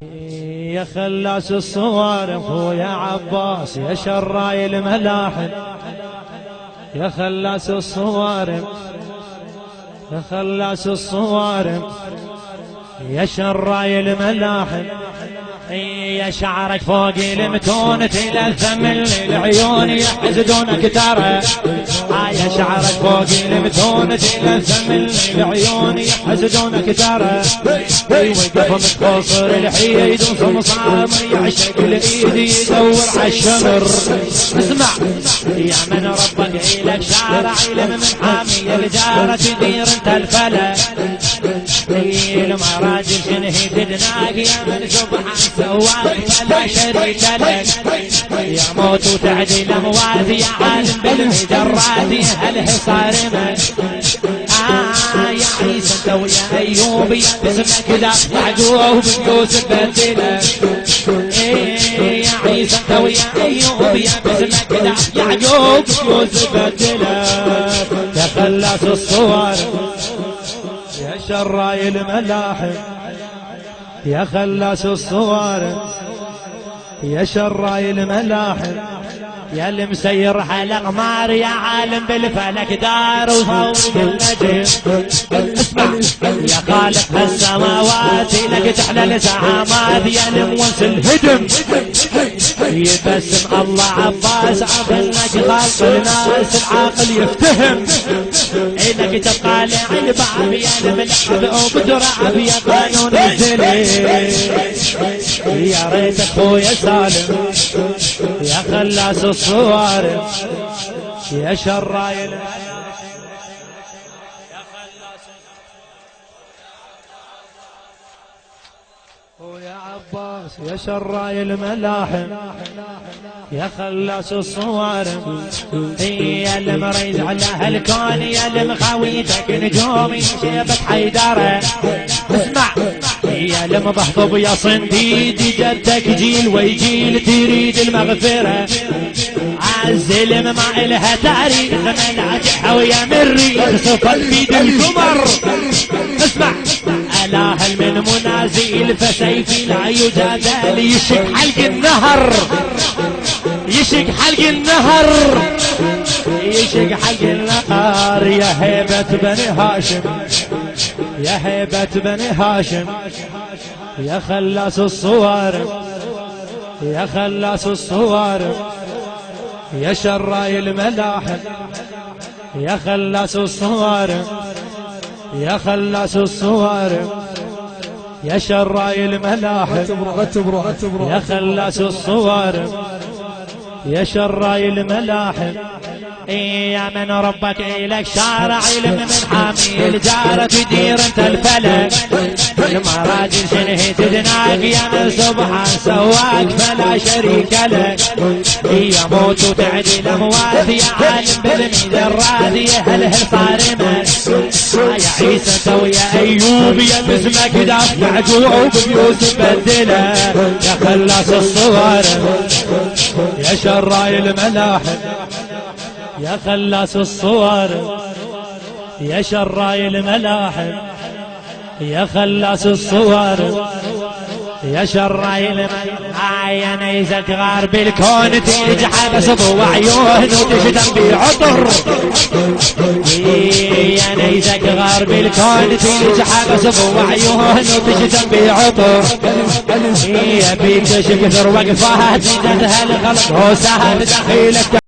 يا خلاس الصوارف ويا عباس يا شراي الملاحم، يا خلاس الصوارف يا خلاس الصوارف يا شراي الملاحم، يا شعرك فوق المتون تلثم العيون يحزدونك ترى، يا شعرك فوق المتون تلثم العيون يحزدونك ترى، وقف متقصر الحيد وصمصام يعشق الايد يدور عالشمر. اسمع يا من ربك إلك شارع علم من حامي الجارة تدير انت الفلك، المراجل شنهي تدناك يا من سبحان سواك فلا شريك لك، يا موت وتعدي الاموات يا عالم بالمجرات يا الحصار مك، يا عيسى انت ويا ايوب يا باسمك ذاك يعقوب يوسف بدلك، يا عيسى انت ويا ايوب يا باسمك ذاك يعقوب يوسف بدلك، يا خلاس الصور يا شراي الملاحم، يا خلاس الصور يا شراي الملاحم، يا اللي مسير على قمار يا عالم بالفلك دار وصوب النجم. اسمع يا خالق هالسماوات لك تحلى الزعامات يا المونس الهدم، يبسم الله عباس عبنك خالق الناس العاقل يفتهم، إنك تبقى لعباب يا الملعب وبترعب يا قانون الزليل، يا ريتك خويا سالم يا خلاس الصوارف يا شراي ويا عباس يا شراي الملاحم، يا خلاس الصوارف يا اللي مريز على هالكون يا اللي مخاويتك نجومي شيبك حيدره. اسمع يا اللي مبحطب يا صنديد جدك جيل ويجيل تريد المغفره، عالزلم ما إلها تاريخ مناجح ويا مري صفت بيد القمر. اسمع اله من منازل فسيفي لا يجادل، يشق حلق النهر يشق حلق النهر يشق حلق النهر، يا هيبة بني هاشم يا هيبة بني هاشم، يا خلاس الصوارف يا خلاس الصوارف يا شراي الملاحم، يا خلاس الصوارف يا خلاس الصوارف يا شراي الملاحم، يا خلاس الصوارف يا شراي الملاحم، يا من ربك إلك شارع علم من حامي الجارة تدير انت الفلك، المراجل شنهي تدناك يا من سبحان سواك فلا شريك لك، يا موت وتعدي الاموات يا عالم بالمجرات يا هالحصار مك، يا عيسى انت ويا ايوب يا باسمك ذاك يعقوب يوسف بدله، يا خلاس الصوارف يا شراي الملاحم، يا خلاس الصور يا شراي الملاحم، يا خلاس الصور يا شراي الملاحم، يا نيزك غار بالكون تيجي حبس ضو عيون وتشتم بعطر، يا نيزك غار بالكون تيجي حبس ضو عيون وتشتم بعطر، يا بيك كثر وقفات تذهل خلق وسهل دخيلك